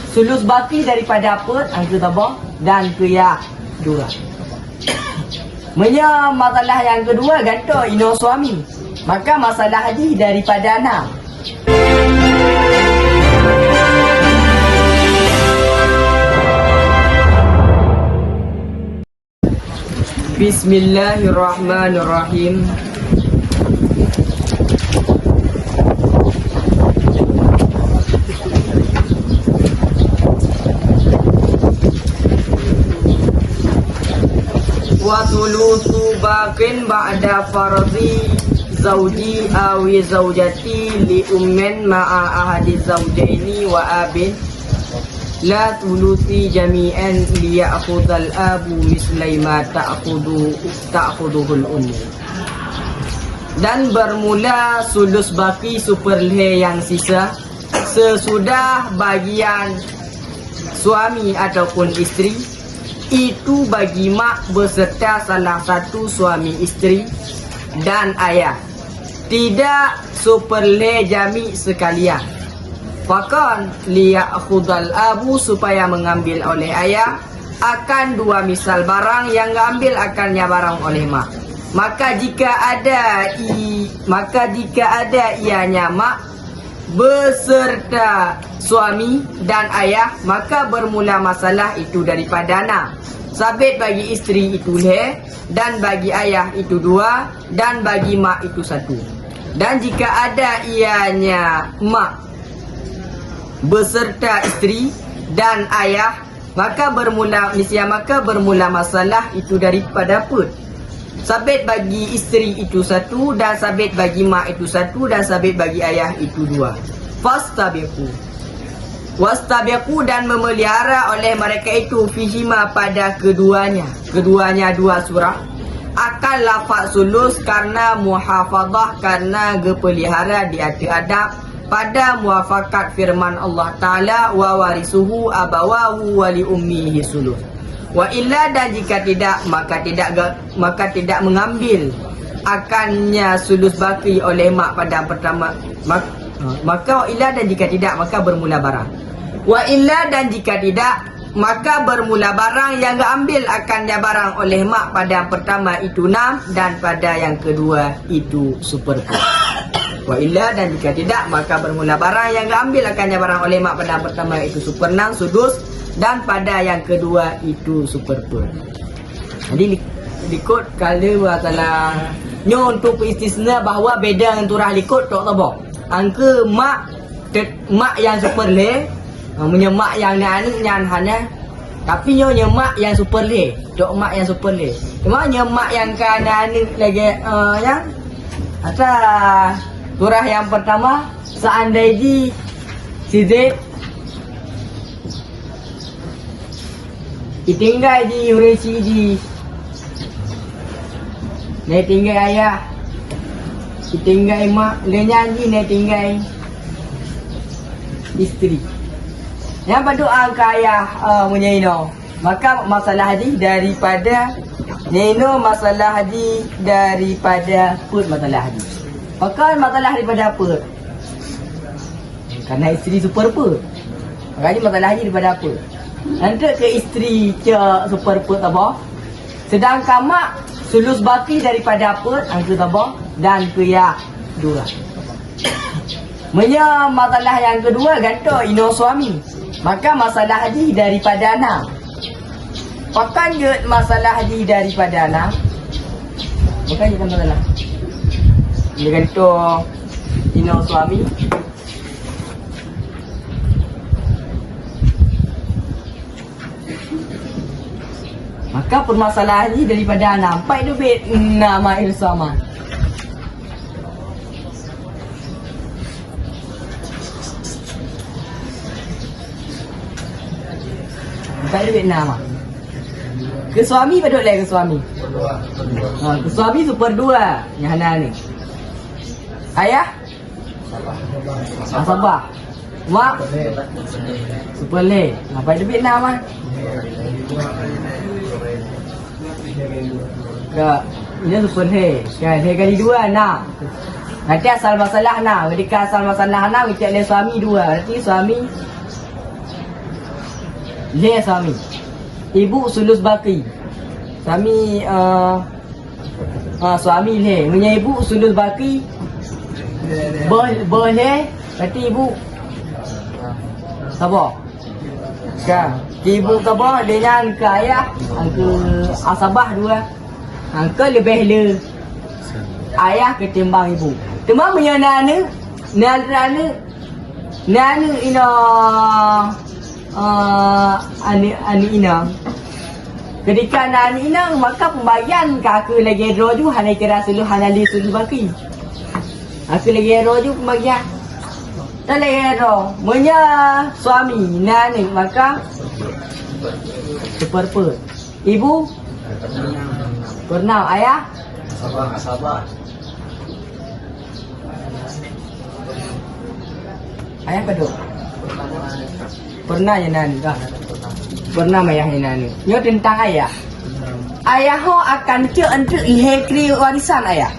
sulus baki daripada apa? Angka tabah dan keyak dua. Menya masalah yang kedua ganta ino suami. Maka masalah haji daripada anak. Bismillahirrahmanirrahim. Wa thuluthu baqin ba'da fardhi zawji awi zawjati li ummin ma'a ahadi zawjaini wa abin la thuluthi jami'an li ya'khudhal abu mislai ma ta'khuduhul ummu. Dan bermula sulus baki superlhe yang sisa sesudah bagian suami ataupun isteri, itu bagi mak beserta salah satu suami isteri dan ayah, tidak superlhe jami sekalian. Fakon liya'khudhal abu, supaya mengambil oleh ayah akan dua misal barang yang ambil akannya barang oleh mak. Maka jika ada ianya mak beserta suami dan ayah, maka bermula masalah itu daripada anak. Sabit bagi isteri itu le, dan bagi ayah itu dua, dan bagi mak itu satu. Dan jika ada ianya mak beserta isteri dan ayah, maka bermula masalah itu daripada apa? Sabit bagi isteri itu satu, dan sabit bagi mak itu satu, dan sabit bagi ayah itu dua. Wastabiqu, dan memelihara oleh mereka itu fihima pada keduanya dua surah akan lafaz sulus karena muhafazah, karena gepelihara di adab pada muafakat firman Allah Ta'ala wa warisuhu abawahu wali ummihi sulus. Wa illa, dan jika tidak maka tidak mengambil akannya sulus baki oleh mak pada pertama. Maka wa illa, dan jika tidak maka bermula barang. Wa illa, dan jika tidak maka bermula barang yang ambil akannya barang oleh mak pada pertama itu 6, dan pada yang kedua itu seperempat. Wa illa, dan jika tidak maka bermula barang yang ambil akannya barang oleh mak pada pertama itu seperenam sudus, dan pada yang kedua itu seperempat. Jadi likut kalau masalah nyo untuk istisna bahawa beda dengan turah likut tak tahu. Angka mak yang superle, punya mak yang nyan hana, tapi nyo mak yang superle, dok mak yang superle. Cuma mak yang kana ni lagi yang atas surah yang pertama, seandainya si Z ditinggal di uresi di dia tinggal ayah, ditinggal mak, dia nyanyi, dia tinggal isteri. Yang berdoa ke ayah punya ino. Maka masalah hadis daripada nino, masalah hadis daripada put masalah hadis. Maka masalah daripada apa? Karena isteri super apa? Makanya masalah hadis daripada apa? Nanti ke isteri ke super apa? Sedangkan mak sulus baki daripada apa? Angka tabah dan keyak dua. Menya masalah yang kedua ganta ino suami. Maka masalah haji daripada anak. Pakan je masalah haji daripada anak. Bukan je masalah. Dia ganta ino suami. Maka permasalahan ni daripada anak. Empat duit nama ilsaman. Empat duit nama. Ke suami pada lagi ke suami. Ke suami super dua. Yang hana ni. Ayah? Sabah. Mak? Super le. Empat duit nama. Ini super he. Kan he kali dua nak. Nanti asal masalah nak. Ketika asal masalah nak kita ada suami dua. Berarti suami Le suami. Ibu sulus baki. Suami suami le. Punya ibu sulus baki. Boleh. Berarti ibu sabar. Kan. Ibu sabar dengan ke ayah. Angka asabah dua. Angka lebih le. Ayah ketimbang ibu. Cuma punya nana ina ani ina. Ketika nana ina maka pembagian kakak lagi roju hana kira sulu hana li sulu baki. Aku lagi roju pembagian. Tak lagi ro. Punya suami nana maka seperempat. Ibu pernah ayah sabar. Ayah kedua. Pernah ya nani dah. Pernah ayah ya nani. Nyo tentang ayah. Ayah ho akan cek ihekri warisan ayah.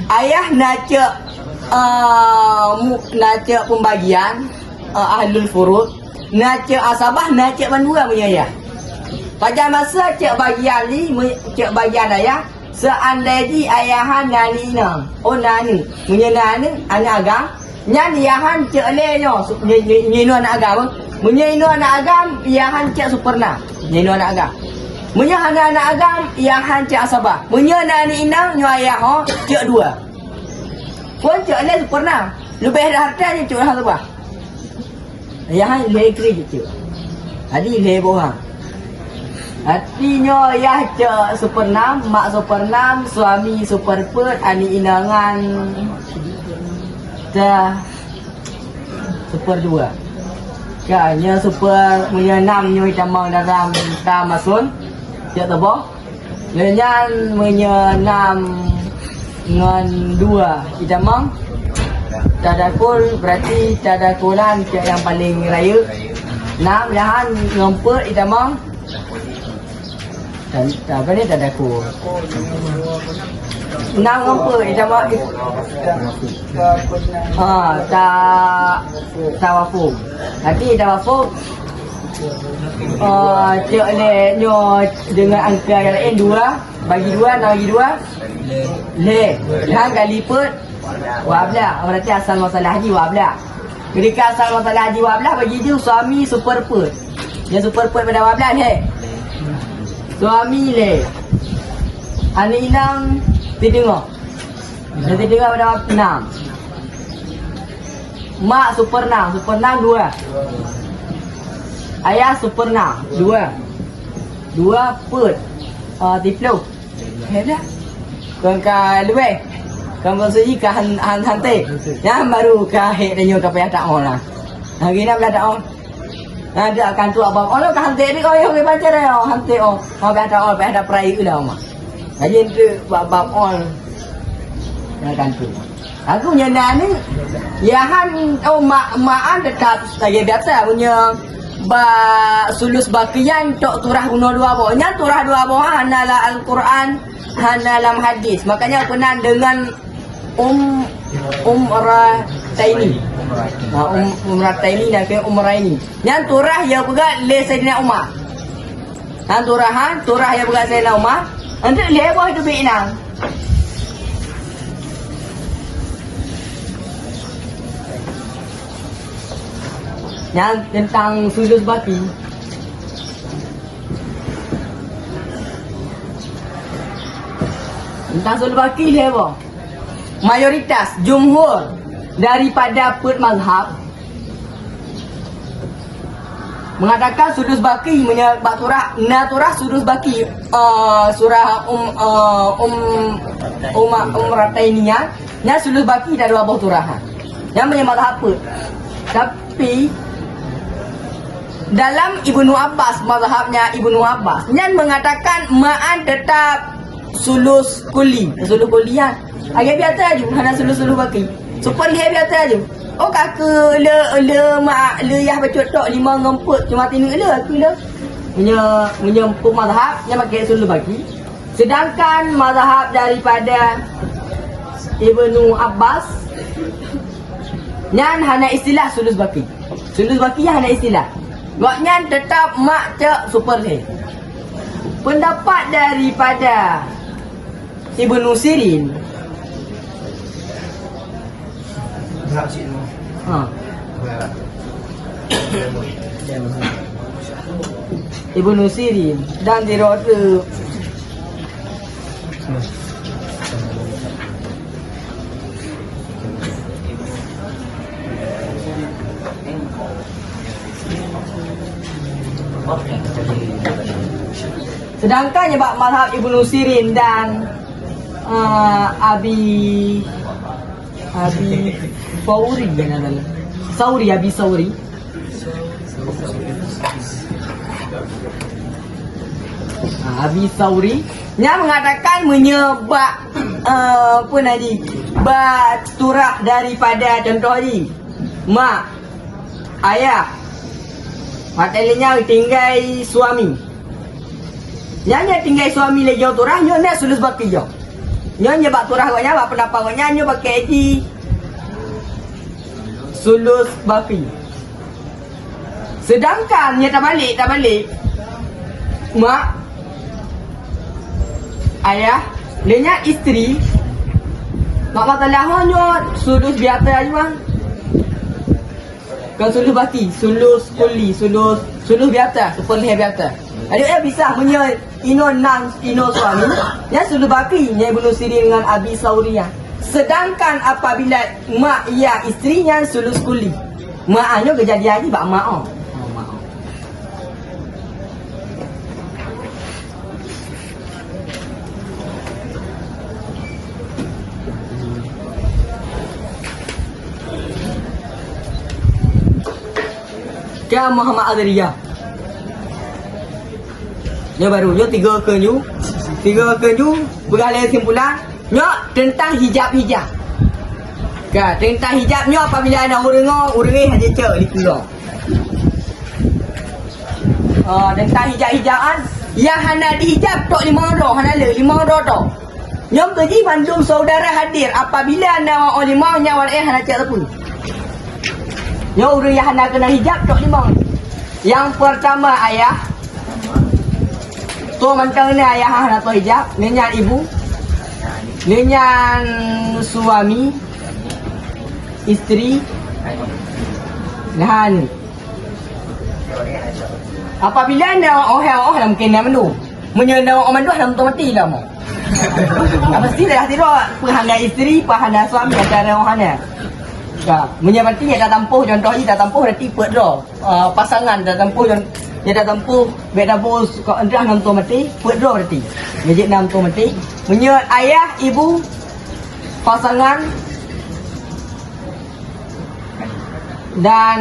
Ayah nak cek pembagian ahlul furud, nak cek asabah, nak cek bandua punya ayah. Pada masa cek bagian ni, cek bagian ayah, seandainya ayahan nani na, nani, punya nani anak agam. Nyan yahan cek lenyo nyino anak agam. Menyino anak agam yahan cek superna. Nyino anak agam. Munya anak agam yahan cek asabah. Munya nani inang nyo ayah ho cek dua. Pun cek le superna. Lebih harta je cek asabah. Yahan le kri cek. Adi le bohang. Artinya ayah cek superna, mak superna, suami superpet, ani inangan dah super dua. Kanya super punya enam nyo tamang dalam tamasun. Cak tabo. Nyan punya enam dengan dua itamang. Tadakul berarti tadakulan cak yang paling raya. Enam lahan ngempet itamang. Dan apa ni tadakul. Enam ngempet itamang. Tawafum. Nanti tawafum cek le nyo dengan angka yang lain dua, bagi dua, nak bagi dua le. Hang kali lipat wabla. Berarti asal masalah haji wabla. Ketika asal masalah haji wabla bagi dia suami superpet. Dia superpet pada wabla le. Suami le. Ani inang tidengok. Dia tidengok pada enam. Mak superna dua. Ayah superna dua. Dua put. Tiplo. Hedah. Kau ka lebih. Kamu segi ka hante. Yang baru ka hek denyo ka payah tak on lah. Hari nak belah tak on. Ada akan tu abang. Oh ka hante ni kau yang baca dah. Hante oh. Kau payah tak on payah tak perai ulah mak. Jadi tu bab on. Akan tu. Aku punya nani yahan maan dekat lagi biasa punya sulus bakian tok turah guna dua boh. Nya turah dua boh hanala Al-Quran, hanalam hadis. Makanya kenal dengan Umrataini. Umrataini nak ke Umraini. Nya turah ya juga le Sayyidina Umar. Turah ya juga Sayyidina Umar. Untuk le boh itu binang. Yang tentang sulus baki. Tentang sulus baki dia apa? Mayoritas jumhur daripada mazhab mengatakan sulus baki menyebab naturah sulus baki surah Umrataininya nya sulus baki dari dua buah turahan. Yang menyebab apa? Tapi dalam Ibnu Abbas, mazhabnya Ibnu Abbas, yang mengatakan ma'an tetap sulus kuli. Sulus kuliah. Agak biasa aja, hana sulus baki. Super dia biasa aja. Oh kakak le yah baca tok 5 ngempet cuma tinggal le aku le. Punya mazhab yang pakai sulus baki. Sedangkan mazhab daripada Ibnu Abbas yang hana istilah sulus baki. Sulus baki yang hana istilah. Goknya tetap mak cek superhe. Pendapat daripada Ibnu Sirin. Ibnu Sirin dan dirota sedangkan bab mazhab Ibnu Sirin dan Abi Sauri Abi Sauri Abi Sauri yang mengatakan menyebab apa tadi baturah daripada contoh ni mak ayah matanya tinggal suami nyanyi tinggal suami lagi jauh turah nyonya sulus baki jauh nyonya bak turah gaknya bak pendapat gaknya nyonya pakai di sulus baki sedangkan dia tak balik mak ayah lenya isteri mak matalah hanya sulus biasa aja bang kan sulus baki sulus kuli sulus biasa seperti biasa ada bisa punya ino suami yang sulus baki yang Ibnu Sirin dengan Abi Sauriyah sedangkan apabila mak ia isterinya sulus kuli mak hanya kejadian ni bak mak Kya Muhammad Azriya. Nya baru nya tiga kenyu beralih kesimpulan nya tentang hijab. Ka tentang hijab nya apabila nak urang hanya cek di pulau. Tentang hijab-hijaban yang hana dihijab tok 5 roh hana le 5 roh tok. Nyom keji bandung saudara hadir apabila nak ulama nya wal hana cek pun. Yang orang yang hendak kena hijab tok 5. Yang pertama ayah. Tu macam ni ayah hendak tu hijab. Nenyan ibu. Nenyan suami. Isteri. Nah ni. Apabila anda orang mungkin dah mendu. Menyenda orang mendu dah mati dah mau. Mesti dah tidak pahanda isteri, pahanda suami antara orang ni. Menyebabkan dia dah tampuh contoh ni dah tampuh dah tipe draw pasangan dah tampuh dia dah tampuh beda bos kau endah nam tu mati put draw berarti majik nam tu mati menyebab ayah ibu pasangan dan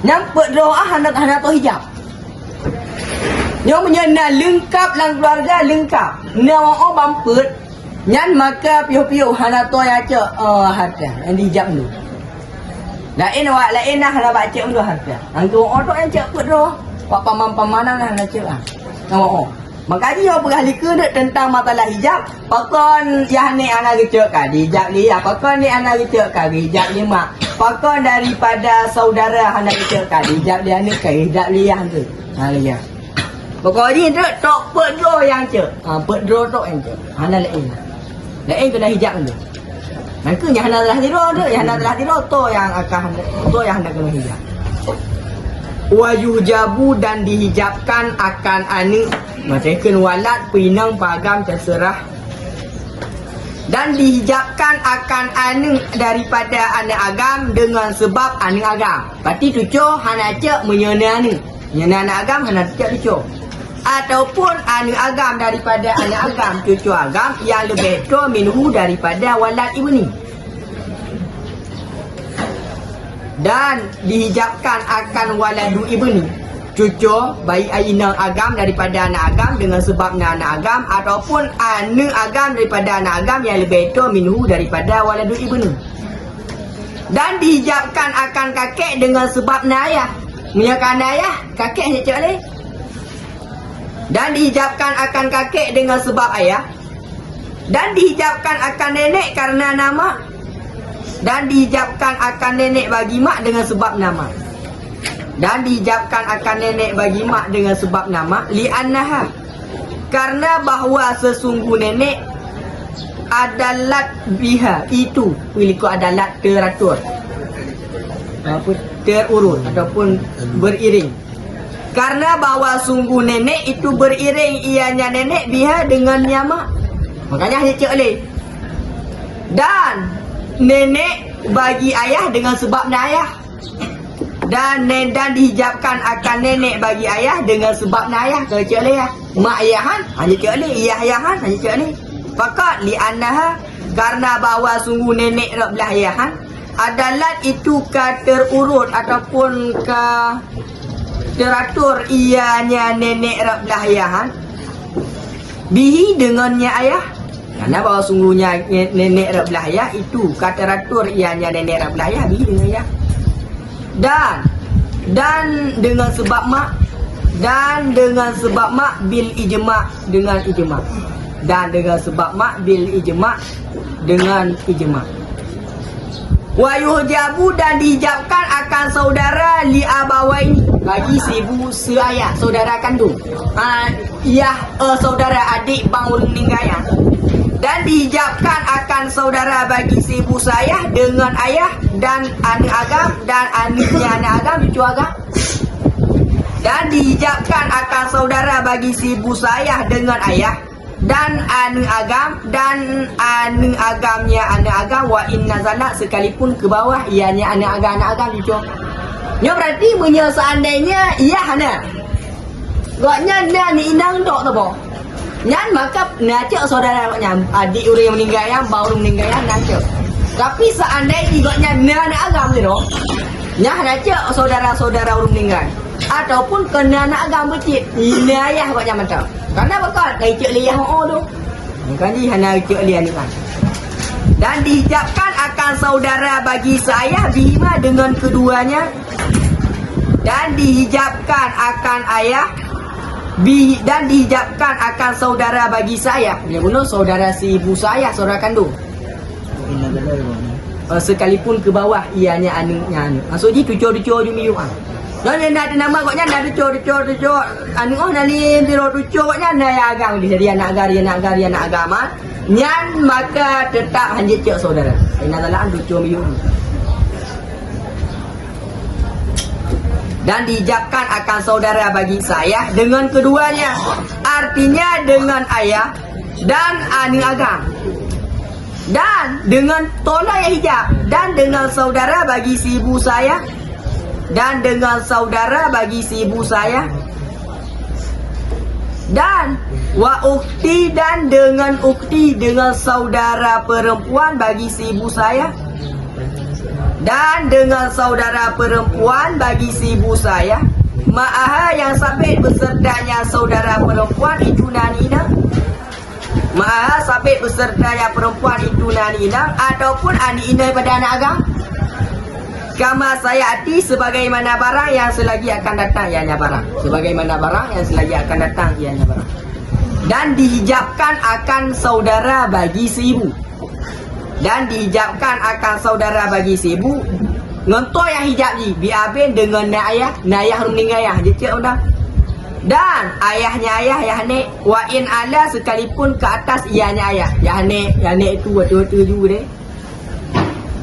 nyampe draw hendak tu hijab yang menyana lengkap lang keluarga lengkap nama bampet nyan maka piu-piu hana to ya ce harta yang dijak dulu lain awak lain nah hana baca dulu harta angku otok yang cek put roh pak paman-pamanan hana cek ah nama makanya yo berahli ke tentang masalah hijab pakon yang ni ana gecek ka hijab li pakon ni ana gecek ka hijab li mak pakon daripada saudara hana gecek ka hijab dia ni ka hijab li yang tu ha ya pokoknya tu tok put roh yang cek put roh tok yang cek hana lain lain kena hijab dulu. Maka yang hendak telah tidur tu, yang hendak telah tidur tu yang akan hendak kena hijab. Wa yujabu dan dihijabkan akan anu mereka walad pinang pagam terserah dan dihijabkan akan anu daripada anak agam dengan sebab anu agam. Berarti tujuh hana cek menyena anu. Menyena anak agam hana cek tujuh. Ataupun anu agam daripada anak agam cucu agam yang lebih tua minhu daripada walad ibni dan dihijabkan akan waladu ibni cucu bayi aina agam daripada anak agam dengan sebabnya anak agam ataupun anu agam daripada anak agam yang lebih tua minhu daripada waladu ibni dan dihijabkan akan kakek dengan sebabnya ayah menyakan ayah kakek hanya cek leh dan dihijabkan akan kakek dengan sebab ayah dan dihijabkan akan nenek karena nama dan dihijabkan akan nenek bagi mak dengan sebab nama Dan dihijabkan akan nenek bagi mak dengan sebab nama li'annaha, karena bahawa sesungguh nenek adalat biha, itu memiliki adalat teratur, terurut ataupun beriring. Karena bahawa sungguh nenek itu beriring ianya nenek biha dengan mak. Makanya hanya cik oleh. Dan nenek bagi ayah dengan sebab ayah. Dan dihijabkan akan nenek bagi ayah dengan sebab ayah. Kalau cik oleh ya. Mak ayahan hanya cik oleh, ayah ayahan hanya cik oleh. Fakat li'annaha, karena bahawa sungguh nenek belah ayahan adalah itu ka terurut ataupun ka teratur ianya nenek belah ayahan bihi dengannya ayah. Karena bahawa sungguhnya nenek belah ayah itu ka teratur ianya nenek belah ayah bihi dengan ayah. Dan dengan sebab mak, dan dengan sebab mak bil ijma', dengan ijma'. Dan dengan sebab mak bil ijma', dengan ijma'. Wa yuhjabu, dan dihijabkan akan saudara li abawain, bagi ibu seayah, saudara kandung. Saudara adik bang ulun meninggal. Dan dihijabkan akan saudara bagi ibu seayah dengan ayah dan anak agam, dan anaknya anak agam cucu agam. Dan dihijabkan akan saudara bagi ibu seayah dengan ayah dan anak agam, dan anak agamnya anak agam, wa inna zala, sekalipun ke bawah ianya anak agam cucu. Nya berarti punya seandainya iya hana. Gaknya ni inang dok tu boh. Nyan maka nacak saudara maknya adik orang yang meninggal yang baru meninggal yang nacak. Tapi seandainya gaknya anak agam tu dok. Nya nacak saudara-saudara orang meninggal ataupun kena anak agam becik. Ini ayah gaknya mantap. Karena bakal kai cek liah tu. Kan di hana cek liah ni kan. Dan dihijabkan akan saudara bagi seayah bihima dengan keduanya. Dan dihijabkan akan ayah dan dihijabkan akan saudara bagi saya. Dia guna saudara si ibu saya, saudara kandung. Sekalipun ke bawah ianya anaknya. Maksudnya tucur-tucur jumi yuan. Dan ada nama koknya ada tucur. Anu nali biro tucur koknya ada ya agam di jadi anak agama. Nyan maka tetap hanya cek saudara. Ini adalah tucur yuan. Dan dihijabkan akan saudara bagi saya dengan keduanya. Artinya dengan ayah dan anak agam. Dan dengan tolak yang hijab. Dan dengan saudara bagi si ibu saya. Dan dengan saudara bagi si ibu saya. Dan wa ukti, dan dengan ukti, dengan saudara perempuan bagi si ibu saya. Dan dengan saudara perempuan bagi si ibu saya. Ma'aha, yang sabit besertanya saudara perempuan itu nanina. Ma'aha, sabit besertanya perempuan itu nanina ataupun anina pada anak agam. Kama saya hati, sebagaimana barang yang selagi akan datang ianya barang. Sebagaimana barang yang selagi akan datang ianya barang. Dan dihijabkan akan saudara bagi si ibu. Dan dihijabkan akan saudara bagi si ibu. Ngontoh yang hijab ni biabin dengan ayah meninggal ayah dia cakap dah. Dan ayahnya ayah nek wa in ala, sekalipun ke atas ianya ayah. Nek itu betul-betul juga deh.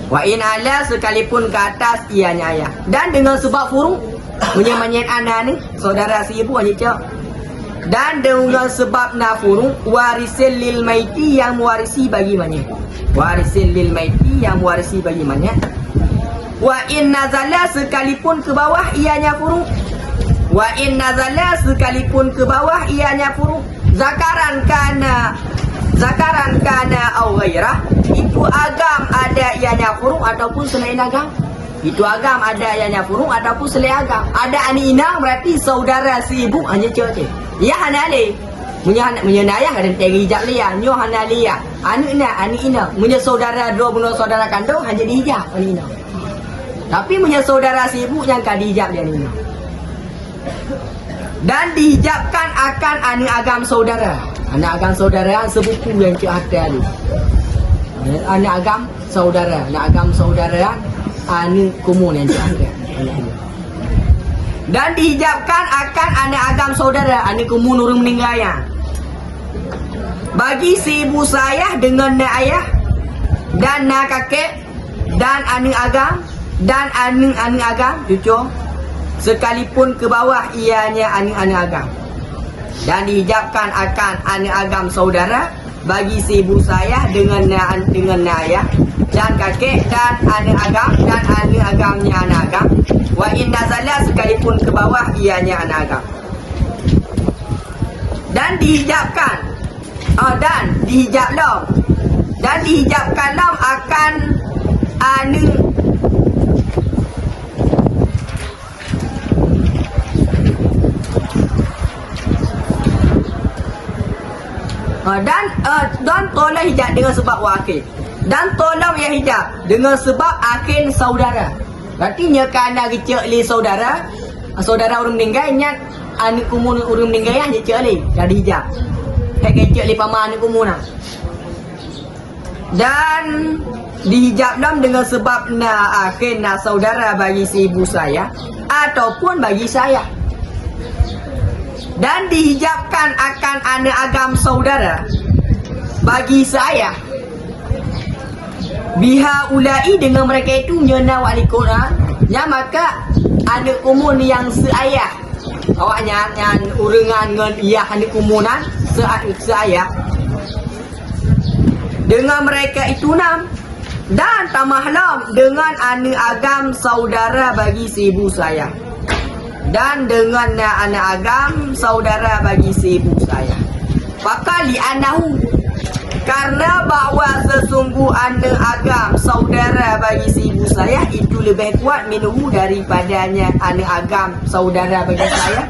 Wa in ala, sekalipun ke atas ianya ayah. Dan dengan sebab furung menyemanyat anak ni saudara si ibu dia cakap. Dan dengan sebab nafurung warisil lil maiti, yang mewarisi bagi mana. Warisil lil maiti, yang mewarisi bagi mana. Wa in nazala, sekalipun ke bawah ianya furung. Wa in nazala, sekalipun ke bawah ianya furung. Zakaran kana au ghairah, itu agam ada ianya furung ataupun selain agam. Itu agam ada ianya furung ataupun selain agam. Ada ani inang berarti saudara si ibu hanya cewek. Ya hana le. Punya ayah ada tegi hijab lia, nyo hana lia. Ani ina, punya saudara dua bunuh saudara kandung hanya dihijab ani ina. Tapi punya saudara si ibu yang kan dihijab dia ni. Dan dihijabkan akan anak agam saudara. Anak agam saudara sebuku yang cik hati tu. Anak agam saudara, anak agam saudara anu kumun yang cik hati. Dan dihijabkan akan anak agam saudara, anak kumun orang meninggal ya. Bagi si ibu saya dengan nak ayah dan nak kakek dan anak agam dan anak agam cucu, sekalipun ke bawah ianya anak agam. Dan dihijabkan akan anak agam saudara bagi si ibu saya dengan nak ayah dan kakek dan anak agam dan anak agamnya anak agam. Wa inna salah, sekalipun ke bawah ianya anak agam. Dan dihijabkan dan dihijabkan lam akan anu dan tolong hijab dengan sebab wakil. Dan tolong yang hijab dengan sebab akil saudara. Berarti kerana kecil li saudara orang meninggal ingat anak kumun orang meninggal yang kecil li jadi hijab. Tak kecil li paman anak kumun. Dan dihijab dalam dengan sebab akil saudara bagi si ibu saya ataupun bagi saya. Dan dihijabkan akan anak agam saudara bagi saya biha ulai dengan mereka itu nyana wali Quran ya, maka anak kumun yang seayah awaknya yang urengan dengan ia anak kumunan seayah dengan mereka itu nam. Dan tamahlam dengan anak agam saudara bagi si ibu saya dan dengan anak agam saudara bagi si ibu saya. Fakali anahu, karena bahawa sesungguh anak agam saudara bagi si ibu saya itu lebih kuat minhu daripadanya anak agam saudara bagi saya.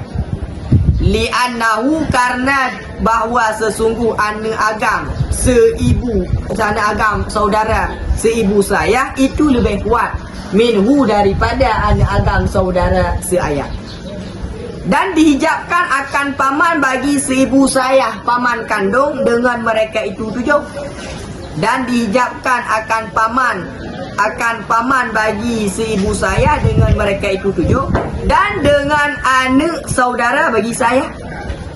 Li'annahu, karena bahawa sesungguh anak agam seibu, anak agam saudara seibu saya itu lebih kuat minhu daripada anak agam saudara seayah. Dan dihijabkan akan paman bagi si ibu saya, paman kandung dengan mereka itu tujuh. Dan dihijabkan akan paman bagi si ibu saya dengan mereka itu tujuh. Dan dengan anak saudara bagi saya.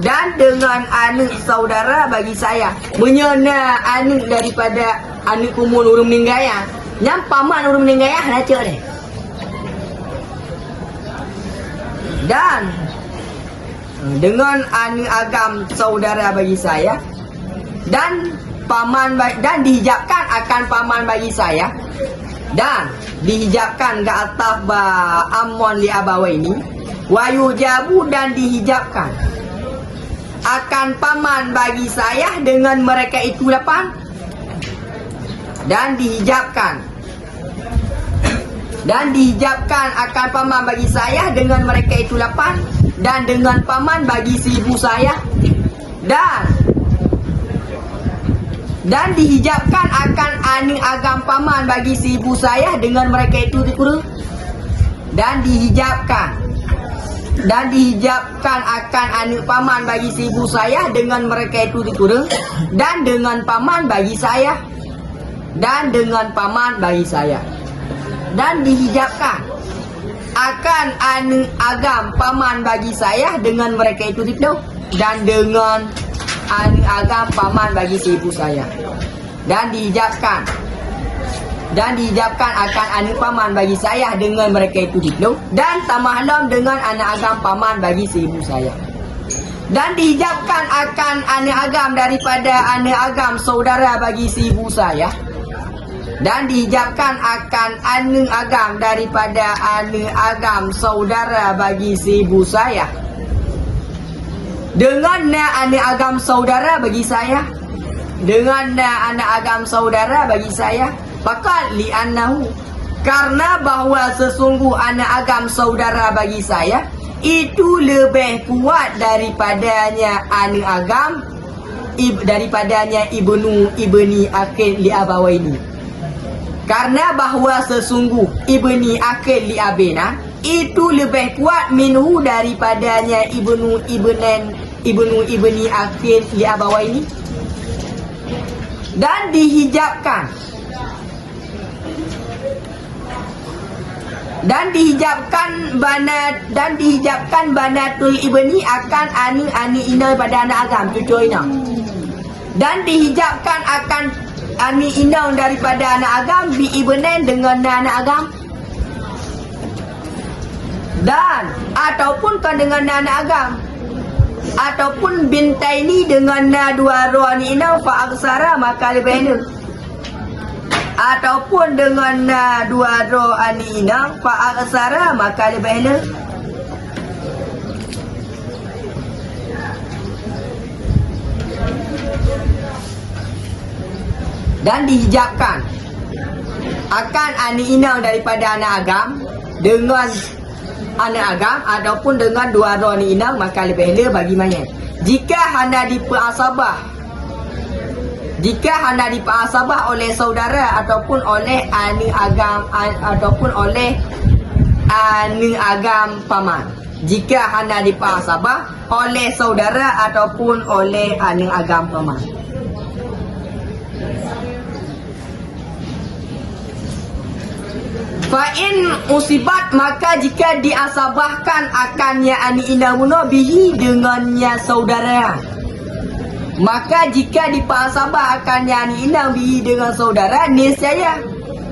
Dan dengan anak saudara bagi saya. Menyena anak daripada anak kumun orang meninggal ya. Yang paman orang meninggal ya, raca deh. Dan dengan anak agam saudara bagi saya dan paman dan dihijabkan akan paman bagi saya dan dihijabkan ke atas ammon li abawaini wa yujabu, dan dihijabkan akan paman bagi saya dengan mereka itu 8. Dan dihijabkan akan paman bagi saya dengan mereka itu 8. Dan dengan paman bagi si ibu saya. Dan dihijabkan akan anak agam paman bagi si ibu saya dengan mereka itu dikurung. Dan dihijabkan akan anak paman bagi si ibu saya dengan mereka itu dikurung. Dan dengan paman bagi saya. Dan dihijabkan akan anak agam paman bagi saya dengan mereka itu dikdau. Dan dengan anak agam paman bagi si ibu saya. Dan dihijabkan akan anak paman bagi saya dengan mereka itu dikdau. Dan tamahlam dengan anak agam paman bagi si ibu saya. Dan dihijabkan akan anak agam daripada anak agam saudara bagi si ibu saya. Dan dihijabkan akan anak agam daripada anak agam saudara bagi si ibu saya. Dengan anak agam saudara bagi saya. Fakal li'annahu, karena bahawa sesungguh anak agam saudara bagi saya itu lebih kuat daripadanya anak agam daripadanya ibni akil li abawaini. Karena bahawa sesungguh ibni akil li abina itu lebih kuat minhu daripadanya ibni akil li abawaini. Dan dihijabkan Dan dihijabkan banatul ibni akan ani ina pada anak agam, cucu ina. Dan dihijabkan akan ani ina daripada anak agam bi ibnen dengan anak agam. Dan ataupun kan dengan anak agam, ataupun bintaini dengan dua roh ni ina fa aksara maka lebih ni, ataupun dengan dua roh ani ina fa aksara maka lebih ni. Dan dihijabkan akan ani ina daripada anak agam dengan anak agam ataupun dengan dua roh ni inang maka lebih elok bagi mayat. Jika hanya diperasabah oleh saudara ataupun oleh anak agam ataupun oleh anak agam paman. Jika hanya diperasabah oleh saudara ataupun oleh anak agam paman. Fa'in usibat maka jika diasabahkan akannya ani indah muno bihi dengannya saudara. Maka jika dipasabah akannya ani indah bihi dengan saudara, niscaya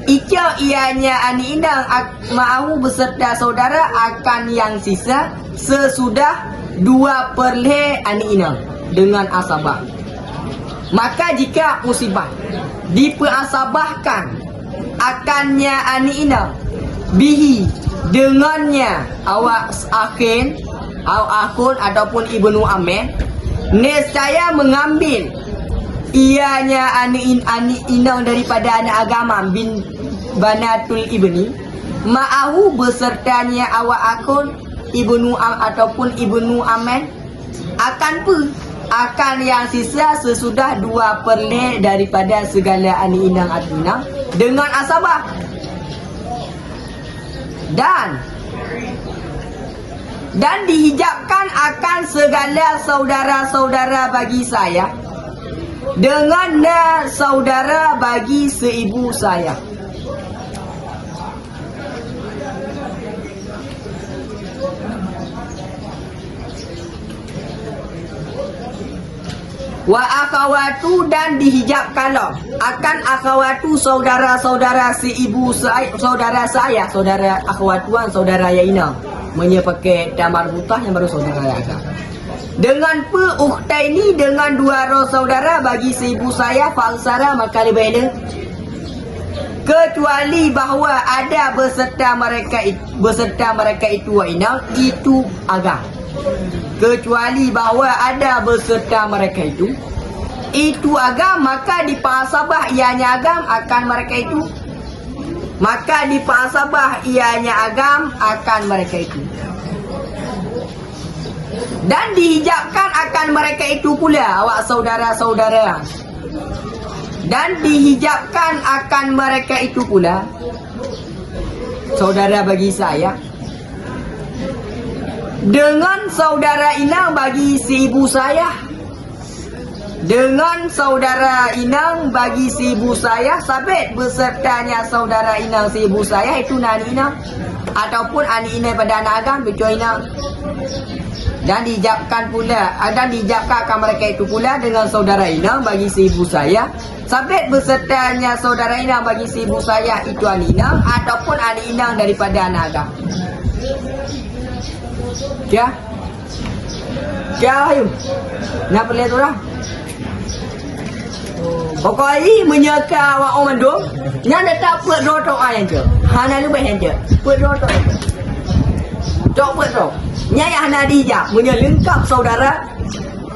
ika ianya ani indah ma'ahu beserta saudara akan yang sisa sesudah 2/2 ani indah dengan asabah. Maka jika usibat diperasabahkan akannya ani ina bihi dengannya awak akhin atau akun ataupun ibnu amin, nescaya mengambil ianya ani ina daripada anak agama bin banatul ibni ma'ahu besertanya awak akun ibnu ataupun ibnu amin akan yang sisa sesudah 2/2 daripada segala ani inang atinang dengan asabah. Dan dihijabkan akan segala saudara-saudara bagi saya dengan saudara bagi seibu saya. Wa akhawatu dan dihijabkanlah akan akhawatu saudara-saudara si ibu saya, saudara akhwatuan saudara yaina menyepakai damar butah yang baru saudara ya. Dengan ukhtaini dengan dua roh saudara bagi si ibu saya falsara maka lebih kecuali bahawa ada beserta mereka itu waina itu agam. Kecuali bahawa ada beserta mereka itu agam, maka dipasabah ianya agam akan mereka itu. Maka dipasabah ianya agam akan mereka itu. Dan dihijabkan akan mereka itu pula awak saudara-saudara. Dan dihijabkan akan mereka itu pula saudara bagi saya dengan saudara inang bagi si ibu saya. Dengan saudara inang bagi si ibu saya sabit besertanya saudara inang si ibu saya itu nani inang ataupun ani inang pada anak agam betul inang. Dan dijawabkan pula dan dijawabkan akan mereka itu pula dengan saudara inang bagi si ibu saya sabit besertanya saudara inang bagi si ibu saya itu ani inang ataupun ani inang daripada anak agam. Kya? Kya ayo? Nak boleh tu lah. Pokoknya menyeka awak orang mandum, yang tak put rotok ayam je. Hana lebih yang je. Put rotok. Tok put rotok. Nyai hana dijak, punya lengkap saudara.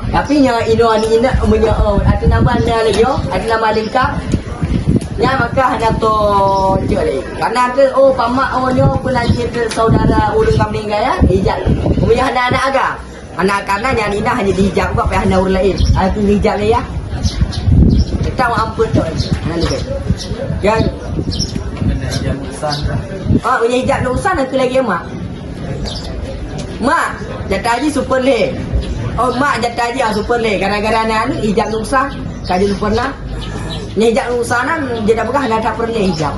Tapi yang ino ani ina punya ada nama anda lagi yo, ada nama lengkap. Nya maka hanya to je lagi. Karena ke pamak onyo pun lagi ke saudara ulung kambing gaya, hijab. Punya hana anak agak. Anak karena yang ina hanya dijak kok pai hana urang lain. Aku hijab le ya. Tahu ampun tu. Hana lebih. Kan hijab lusan. Punya hijab lusan aku lagi mak. Mak, jatah haji super le. Mak jatah haji super le. Gara-gara ni hijab lusan, kaji super lah. Ni hijab lusanan dia dah bukan dah tak perlu hijab.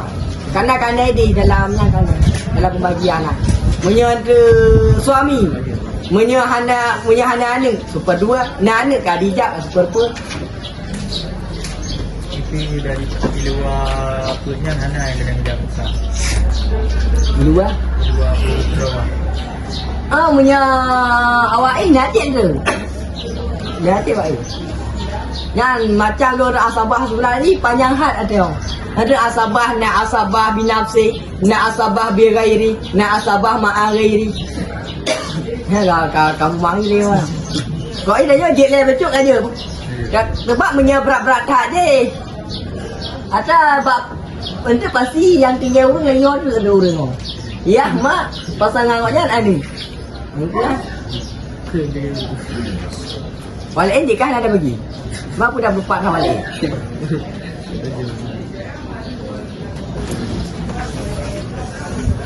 Karena di dalamnya kan. dalam pembagian anak. Punya ada suami, punya anak super 2, anak Khadijah super apa? Tapi dari di luar apanya Hana yang kena hijab besar. Di luar? Di luar putra. Punya awak ngatik ke? Ngatik awak yang macam lu asabah sebelah ni panjang had ada. Ada asabah, nak asabah binafsi, nak asabah bighairi, nak asabah ma'a ghairi. Ya kamu mari dia orang. Kau ini dah je le betul aja. Sebab berat tak je. Ada bab untuk pasti yang tinggal orang lengon tu ada orang. Ya mak pasangan kau jangan ada. Mungkin. Walain dia kan ada bagi. Mak pun dah berempat sama dia.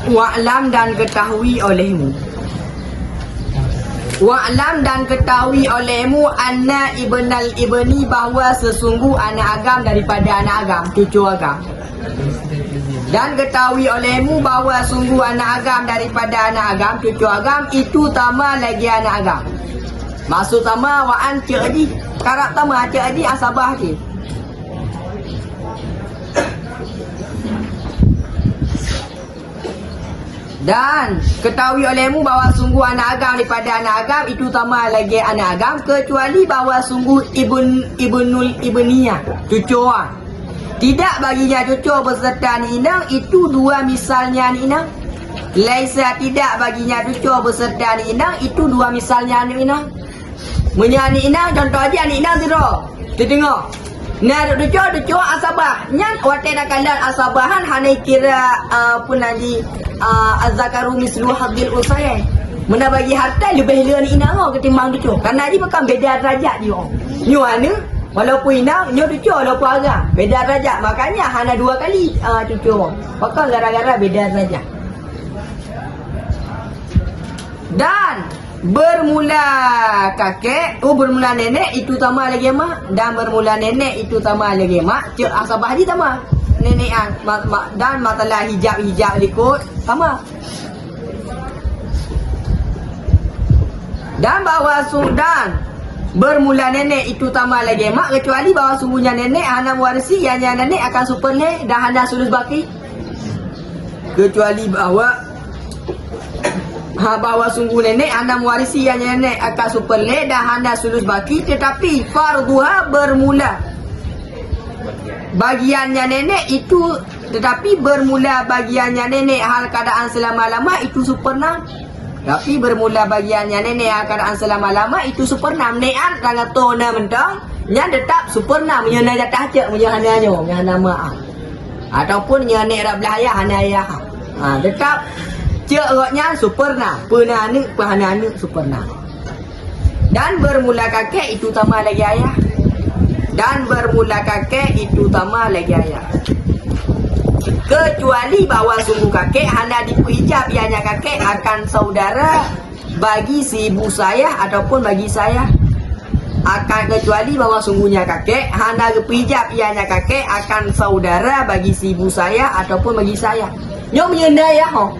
Wa'lam dan ketahui olehmu. Wa'lam dan ketahui olehmu anna ibnal ibni bahawa sesungguh anak agam daripada anak agam, cucu agam. Dan ketahui olehmu bahawa sungguh anak agam daripada anak agam, cucu agam itu tama lagi anak agam. Maksud tama wa'an cik adi. Karab tama cik adi asabah je. Dan ketahui olehmu bahawa sungguh anak agam daripada anak agam itu tama lagi anak agam, kecuali bahawa sungguh ibnul ibniyah, cucu orang. Tidak baginya cucu beserta ni inang, itu dua misalnya ni inang. Laisa tidak baginya cucu beserta ni inang, itu dua misalnya ni inang. Menyanyi inang, contoh aja ni inang tu doh. Dia tengok. Nah, cucu asabah. Nyan wate nak kalan asabahan hanai kira pun lagi az-zakaru mislu hadil usay. Mana bagi harta lebih le ni inang ketimbang cucu. Karena dia bukan beda derajat dia. Nyu mana walaupun inang, nyu cucu walaupun agak beda derajat. Makanya hana dua kali cucu. Maka gara-gara beda derajat. Dan bermula kakek, bermula nenek itu sama lagi mak, dan bermula nenek itu sama lagi mak. Cik asabah dia sama nenek dan masalah hijab ikut sama. Dan bahawa dan bermula nenek itu sama lagi mak, kecuali bahawa sungguhnya nenek hana warisi, yang nenek akan superle dan hana sulus baki. Kecuali bahawa sungguh nenek anda mewarisi yang nenek akan superle dan anda sulus baki, tetapi farduha bermula bagiannya nenek itu, tetapi bermula bagiannya nenek hal keadaan selama-lama itu super 6. Tapi bermula bagiannya nenek hal keadaan selama-lama itu super 6. Nean tangan tona mentang yang tetap super 6 menyana jatah cek menyahananya menyana maaf ataupun nyanek rak belah ayah hana ayah. Tetap cek roknya super 6, pernah ni pahana ni super 6. Dan bermula kakek itu tambah lagi ayah. Dan bermula kakek itu tambah lagi ayah. Kecuali bahawa sungguh kakek hana dipuhijab ianya kakek akan saudara bagi si ibu saya ataupun bagi saya. Akan kecuali bahawa sungguhnya kakek hana dipuhijab ianya kakek akan saudara bagi si ibu saya ataupun bagi saya. Nyom nyenda ya ho.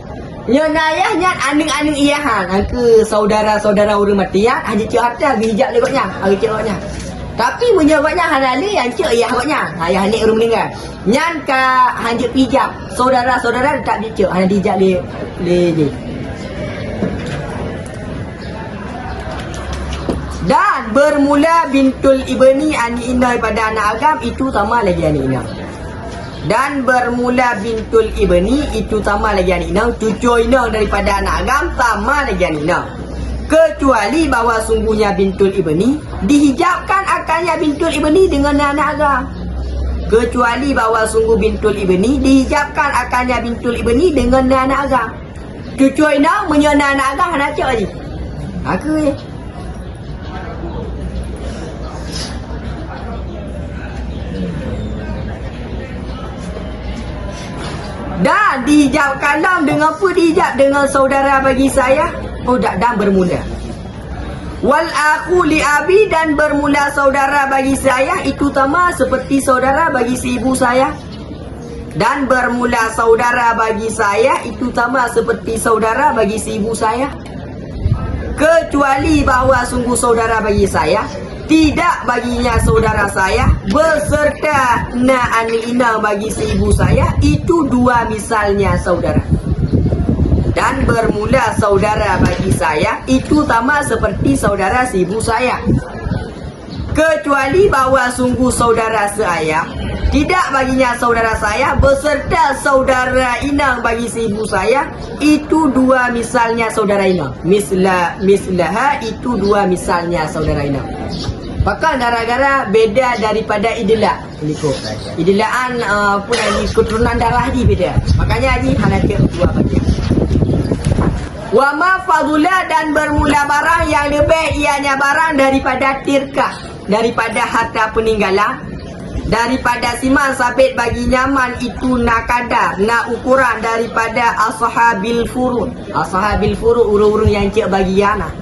Nyonayah nyat aning-aning iyahan ke saudara-saudara orang mati ya hanya cik harta hijab lekotnya hari cik lekotnya. Tapi menyebabnya halali yang cik iyah lekotnya. Ayah ni orang meninggal. Nyan ka hanya hijab saudara-saudara tak dicik hanya hijab le. Dan bermula bintul ibni ani inai pada anak agam itu sama lagi ani inai. Dan bermula bintul ibni itu sama lagi anak inang, cucu inang daripada anak agam sama lagi anak inang. Kecuali bahawa sungguhnya bintul ibni dihijabkan akannya bintul ibni dengan anak agam. Kecuali bahawa sungguh bintul ibni dihijabkan akannya bintul ibni dengan anak agam. Cucu inang menyana anak agam anak cik lagi. Aku ya. Dan dihijabkan dengan apa dihijab? Dengan saudara bagi saya. Oh tak, dan bermula. Wal akhu li abi, dan bermula saudara bagi saya itu sama seperti saudara bagi si ibu saya. Dan bermula saudara bagi saya itu sama seperti saudara bagi si ibu saya. Kecuali bahawa sungguh saudara bagi saya tidak baginya saudara saya beserta anak ina bagi si ibu saya, itu dua misalnya saudara. Dan bermula saudara bagi saya itu sama seperti saudara si ibu saya. Kecuali bahawa sungguh saudara saya tidak baginya saudara saya beserta saudara inang bagi si ibu saya, itu dua misalnya saudara inang. Mislaha itu dua misalnya saudara inang. Maka gara-gara beda daripada idla. Idlaan pun ini keturunan darah di beda. Makanya ni hanafiah dua bagian. Wa ma fadula, dan bermula barang yang lebih ianya barang daripada tirkah, daripada harta peninggalan, daripada siman sabit bagi nyaman itu nak kadar, nak ukuran daripada ashabil furud. Ashabil furud urung-urung yang cik bagi anak.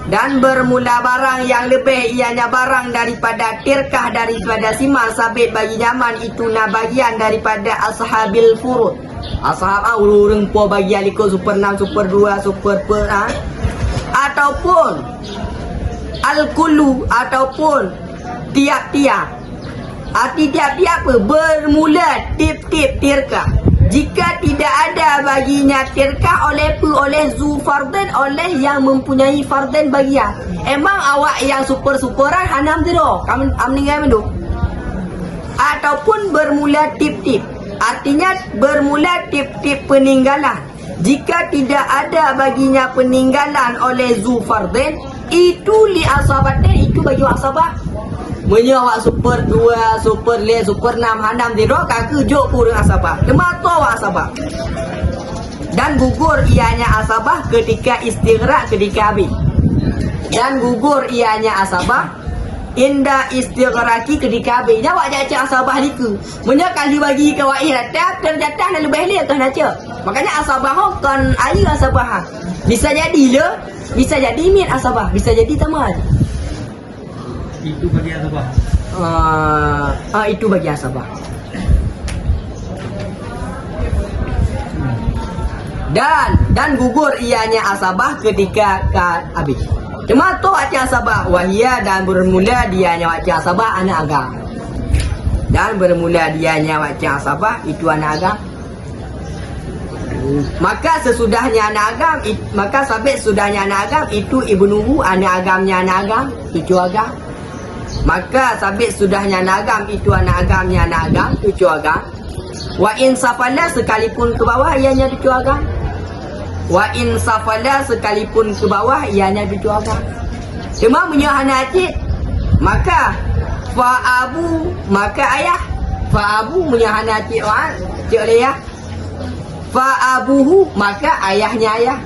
Dan bermula barang yang lebih ianya barang daripada tirkah, daripada siman sabit bagi nyaman itu nak bagian daripada ashabil furud. Ashab urung-urung po bagi aliko super 6, super 2, super per ataupun al-kullu, ataupun tiap-tiap. Arti tiap-tiap apa? Bermula tip-tip tirkah. Jika tidak ada baginya tirkah oleh zu fardan, oleh yang mempunyai fardan bagian. Emang awak yang super-superan hanam tidur kamu meninggal mendu. Ataupun bermula tip-tip. Artinya bermula tip-tip peninggalan. Jika tidak ada baginya peninggalan oleh zu fardan, itu li asabatin, itu bagi asabah. Menyawak super 2, super 5, super 6 hanam tidur kaki jok kurang asabah. Dematu awak asabah. Dan gugur ianya asabah ketika istighraq, ketika habis. Dan gugur ianya asabah inda istighraqi ketika habis. Jawab je asabah liku. Menya kali bagi kawai ratap terjatah dan lebih leh kan aja. Makanya asabah kan air asabah. Bisa jadi le, bisa jadi min asabah, bisa jadi tamat. Itu bagi asabah. Itu bagi asabah. Dan gugur ianya asabah ketika habis. Cuma tu aja asabah wahia, dan bermula dianya wajah asabah anak agam. Dan bermula dianya wajah asabah itu anak agam. Maka sesudahnya anak agam, maka sabit sudahnya anak agam itu ibnuhu, anak agamnya anak agam, itu agam. Maka sabit sudahnya anak agam itu anak agamnya anak agam, itu agam. Wa in safala, sekalipun ke bawah ianya itu agam. Wa in safala, sekalipun ke bawah ianya itu agam. Cuma punya anak cik, maka fa abu, maka ayah. Fa abu punya anak cik wan, cik ayah. Fa abuhu, maka ayahnya ayah.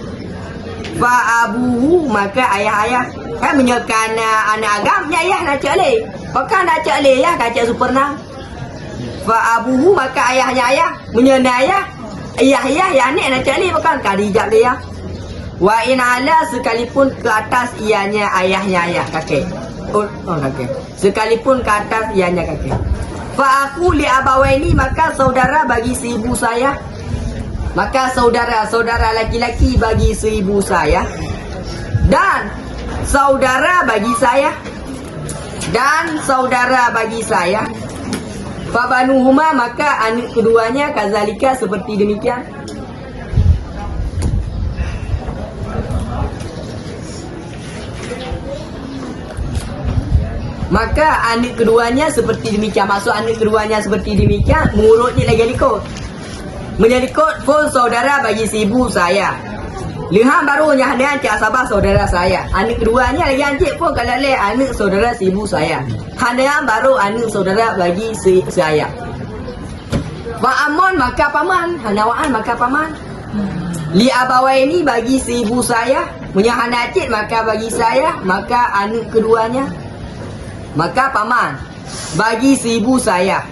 Fa abuhu, maka ayah-ayah. Kan menyekan anak agamnya ayah nak cik le. Pakai nak cik le ya, kacak super 6. Fa abuhu, maka ayahnya ayah. Menyena ayah. Ayah-ayah yang ni nak cik le, pakai kadijak le ya. Wa in ala, sekalipun ke atas ianya ayahnya ayah, kakek. Kakek. Sekalipun ke atas ianya kakek. Fa aku li abawaini, maka saudara bagi si ibu saya. Maka saudara laki-laki bagi si ibu saya, dan saudara bagi saya, dan saudara bagi saya. Fabanuhuma, maka anak keduanya kazalika, seperti demikian. Maka anak keduanya seperti demikian. Maksud anak keduanya seperti demikian, mengurutnya lagi ikut. Menyerikut full saudara bagi si ibu saya. Lihat barunya hanya cak asabah saudara saya. Anak keduanya lagi ancik pun kalau le anak saudara si ibu saya. Hanya baru anak saudara bagi si saya. Wa'amun, maka paman. Hanawaan, maka paman. Li abawaini, bagi si ibu saya. Punya anak cik, maka bagi saya. Maka anak keduanya, maka paman. Bagi si ibu saya,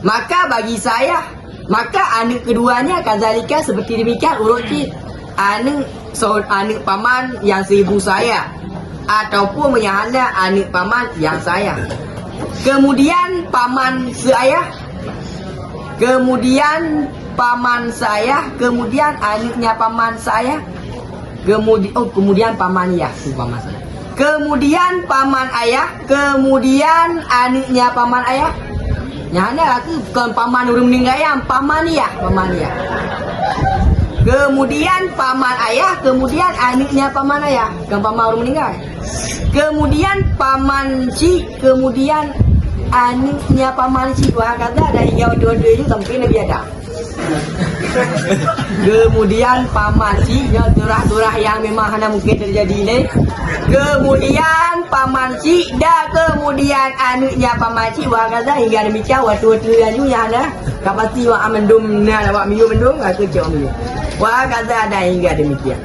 maka bagi saya. Maka anak keduanya kazalika, seperti demikian urut cik. Anak paman yang si ibu saya, ataupun menyahanda anak paman yang saya. Kemudian paman seayah, kemudian paman saya, kemudian anaknya paman saya, kemudian paman ayah, paman saya. Kemudian paman ayah, kemudian anaknya paman ayah. Yang ada tu bukan paman orang meninggal yang paman ayah, paman ayah. Kemudian paman ayah, kemudian anaknya paman ayah, bukan paman orang meninggal. Kemudian paman cik, kemudian anaknya paman cik. Wah kata ada yang dua-dua itu sampai Nabi ada. Kemudian paman cik, ya turah-turah yang memang hanya mungkin terjadi ni. Kemudian paman cik, dah kemudian anaknya paman cik. Wah kata hingga demikian waktu-waktu yang ada kapasi wak mendum nak awak minggu mendum aku cak minggu. Wah kata ada hingga demikian.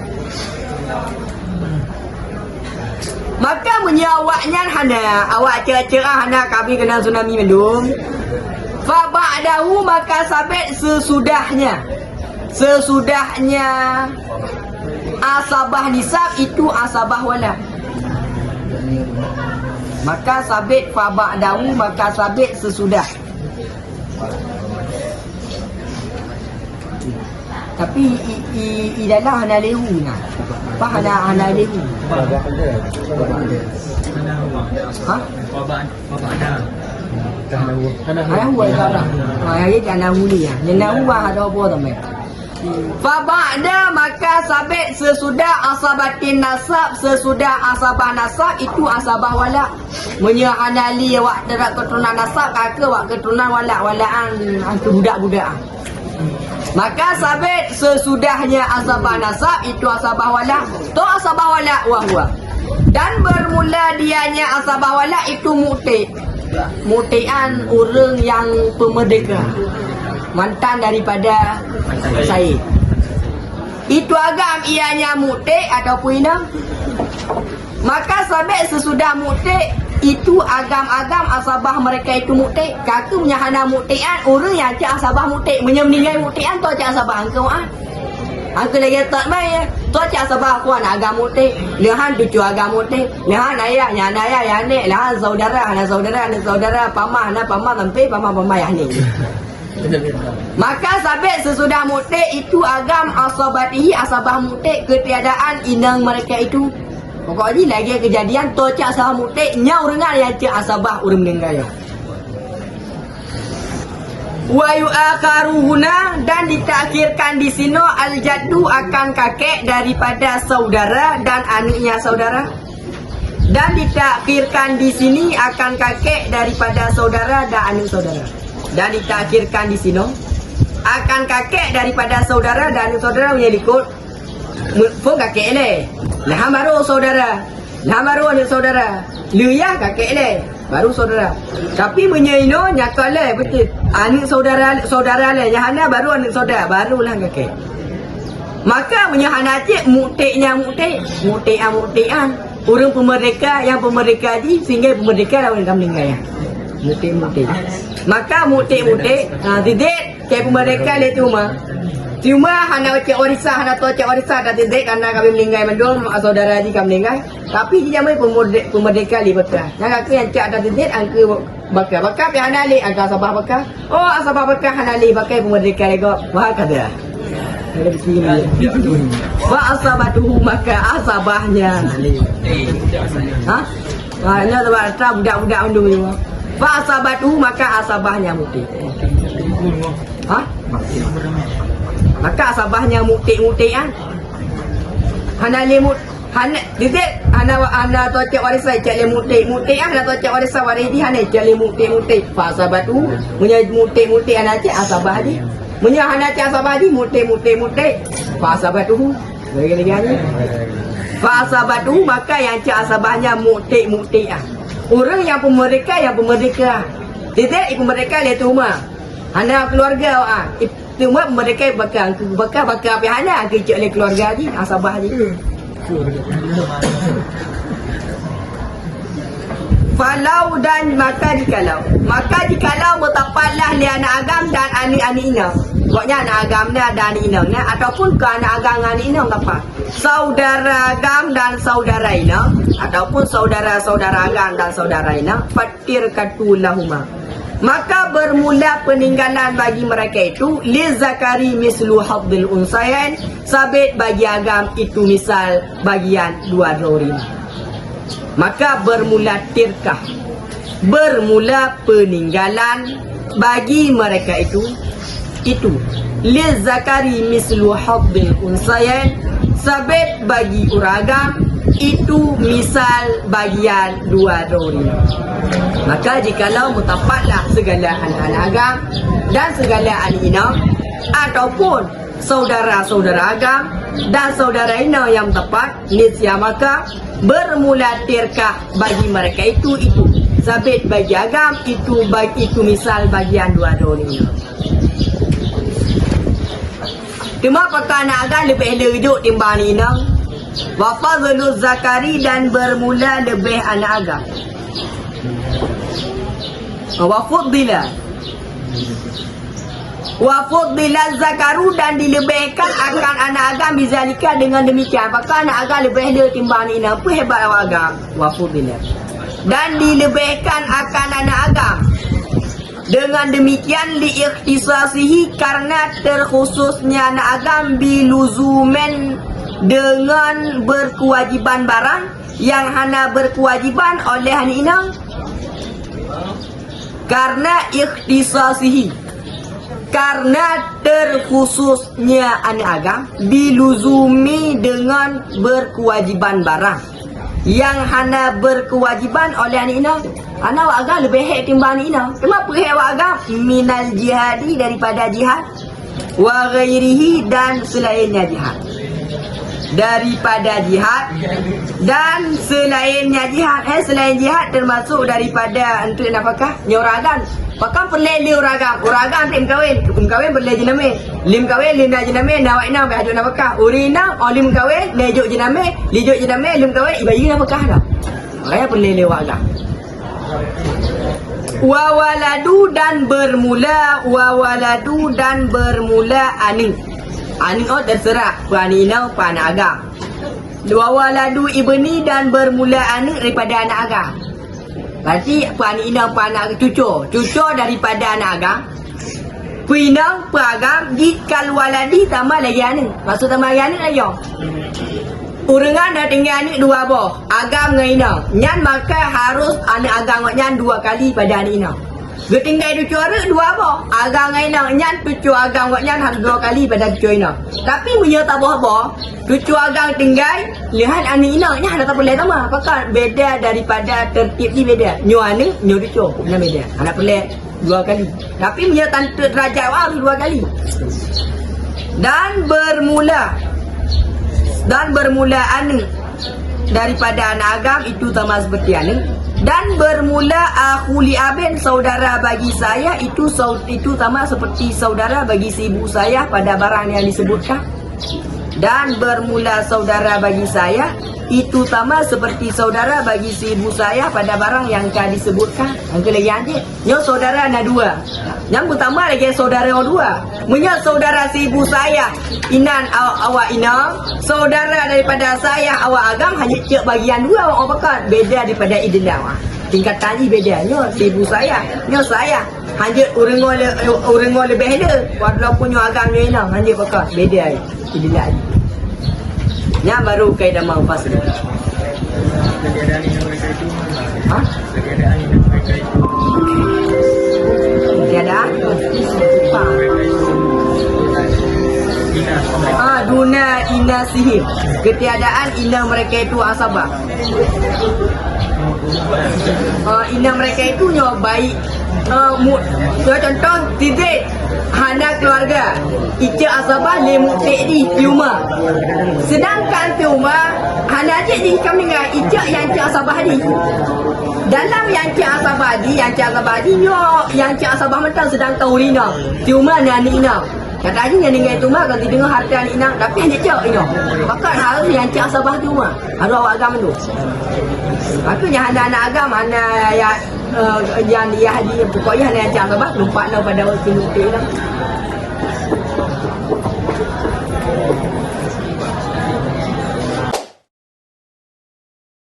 Maka menyawaknya hana awak cerah hana kami kena tsunami mendung. Fa ba'dahu maka sabit sesudahnya asabah nisab itu asabah wala. Maka sabit fa ba'dahu maka sabit sesudah. Tapi idalah hana lehu nah. Apa hana lehu? Ha? Hanahu sekarang. Hari hanahu ni ya. Hanahu ada apa tamai? Fa ba'da maka sabit sesudah asabatin nasab, sesudah asabah nasab itu asabah wala. Munya hanali wak terak keturunan nasab kakak wak keturunan walaan ke budak-budak. Maka sabit sesudahnya asabah nasab itu asabah wala. Tu asabah wala wahwa. Dan bermula dianya asabah wala itu muti. Mutian orang yang pemerdeka. Mantan daripada saya. Itu agam ianya muti ataupun ina. Maka sabit sesudah muti itu agam-agam asabah mereka itu muti. Kakak punya hana mutian orang yang cak asabah muti. Meninggal mutian tu cak asabah angkau ah. Angkau lagi tak mai tu cak asabah aku anak agam muti. Lehan tu cak agam muti. Lehan ayah yang ni. Lehan saudara anak saudara pamah sampai pamah yang ni. Maka sabit sesudah muti itu agam asabatihi asabah muti ketiadaan inang mereka itu. Pokoknya lagi kejadian tocak asabah muti nyau rengan yang cak asabah orang meninggal. Wa yu'akharuhuna dan ditakhirkan di sini al-jaddu akan kakek daripada saudara dan anaknya saudara. Dan ditakhirkan di sini akan kakek daripada saudara dan anak saudara. Dan ditakhirkan di sini akan kakek daripada saudara dan anak saudara punya ikut. Pun kakek le. Lah baru saudara. Lah baru anak saudara. Luyah kakek le. Baru saudara. Tapi menyaino nyakal le betul. Anak saudara le. Yang baru anak saudara. Barulah kakek. Maka menyahana cik mutiknya mutian. Orang pemerdeka yang pemerdeka di sehingga pemerdeka lawan kamu meninggal ya. Mutik. Maka mutik. Tidak kayak pemerdeka le Cuma hana cik warisah dah tidak karena kami meninggal mendung saudara ji kami meninggal. Tapi dia mai pemerdeka li bekah. Yang aku yang cak dah tidak angka bakar pi hana li angka asabah bakar. Oh asabah bakar hana li bakai pemerdeka le go. Wah kata. Wa asabatuhu maka asabahnya. Ha? Hanya sebab budak-budak mendung ni. Fa asabatuhu maka asabahnya muti. Ha? Maka asabahnya mutik-mutik ah. Hana limut hana didik hana tocak warisai cak le mutik ah hana tocak warisai waridi hana cak le mutik. Fa asabatu punya mutik hana cak asabah di. Punya hana cak asabah di mutik. Fa asabatu lagi ni. Fa asabatu maka yang cak asabahnya mutik ah. Orang yang pemerdeka. Didik ibu mereka le tu rumah. Hana keluarga ah. Cuma mereka bakal apa hana kecik oleh keluarga ni asabah ni. Falau dan maka jikalau bertapatlah li anak agam dan anak-anak ina. Pokoknya anak agam dan anak ina ataupun ke anak agam dan anak ina apa? Saudara agam dan saudara ina ataupun saudara agam dan saudara ina fatir katulahuma. Maka bermula peninggalan bagi mereka itu lizakari mislu hadhil unsayain, sabit bagi agam itu misal bagian dua dorima. Maka bermula tirkah, bermula peninggalan bagi mereka itu lizakari mislu hadhil unsayain, sabit bagi uragam itu misal bagian dua dorima. Maka jikalau mutafaklah segala anak-anak agam dan segala anak inang ataupun saudara-saudara agam dan saudara inang yang tepat, niscaya maka bermula tirkah bagi mereka itu sabit bagi agam itu misal bagian dua dorima. Cuma apakah anak agam lebih hidup timbang ni inang? Wa fadlul zakari, dan bermula lebih anak agam. Wa fuddila zakaru, dan dilebihkan akan anak agam bizalika dengan demikian. Apakah anak agam lebih dia timbang ni apa hebat awak agam? Wa fuddila, dan dilebihkan akan anak agam dengan demikian liikhtisasihi, karena terkhususnya anak agam biluzumen, dengan berkewajiban barang yang hana berkewajiban oleh anak inang. Karena ikhtisasihi, karena terkhususnya anak agam biluzumi, dengan berkewajiban barang yang hana berkewajiban oleh anak inang. Anak awak agam lebih hek timbang anak inang. Kenapa hek awak agam? Minal jihadi, daripada jihad, wa ghairihi, dan selainnya jihad, daripada jihad dan selainnya jihad. Selain jihad termasuk daripada untuk nafkah nyoragam. Pakam perle uragam tim kawin, hukum kawin perle jename, lim kawin lim dah jename, nawak ina baju nafkah, urina olim kawin lejuk jename, lejuk jename lim kawin ibayi nafkah dah. Makanya perle uragam. Wa waladu, dan bermula, wa waladu, dan bermula aning. Aning terserah pani inau pan agam. Wa waladu ibni, dan bermula aning daripada anak agam. Berarti pani inau pan cucu daripada anak agam. Pinang peragam jikal waladi tambah lagi aning. Maksud tambah lagi aning ayo. Urengan dah tinggal aning dua boh. Agam dengan inau. Nyan maka harus anak agam nyan dua kali pada anak inau. Getinggai cucu ada dua boh. Agam dengan inau nyan cucu agam nyan harus dua kali pada cucu inau. Tapi punya tak boh. Cucu agam tinggal lihat anak inau nyan ada tak boleh tambah. Apakah beda daripada tertib ni beda. Nyu anak nyu cucu punya beda. Anak boleh dua kali. Tapi punya tante derajat harus dua kali. Dan bermula anu daripada anak agam itu sama seperti anu. Dan bermula akhuli abin, saudara bagi saya itu sama seperti saudara bagi si ibu saya pada barang yang disebutkan. Dan bermula saudara bagi saya itu sama seperti saudara bagi si ibu saya pada barang yang telah disebutkan. Angka lagi anjir. Nyo saudara ada dua. Yang pertama lagi saudara dua. Menyo saudara si ibu saya inan awak inang, saudara daripada saya awak agam hanya cek bagian dua awak pekat. Beda daripada idlah. Tingkatan ni beda. Nyo si ibu saya, nyo saya hanya urengol lebih ada. Walaupun nyo agam nyo inang hanya pekat. Beda idlah. Yang baru kaidah manfaat. Keadaan ini mereka itu. Ha? Keadaan ini mereka itu. Keadaan? Apa? Ina. Duna ina sihir. Ketiadaan ina mereka itu asabah. Ina mereka itu nyo baik. Contoh tidik hana keluarga Ica asabah lemuktik di Tiuma. Sedangkan Tiuma hana aja di kami dengan Ica yang Ica asabah di. Dalam yang Ica asabah di nyo yang Ica asabah mentang sedangkan urina Tiuma nani ina. Kata aja yang dengan Tiuma kalau dengar harta ni ina tapi hanya Ica ina. Maka harus yang Ica asabah Tiuma. Harus awak agama tu. Makanya anak-anak agama hana yang dia haji pokoknya hanya yang Ica asabah lupa nak pada waktu itu lah.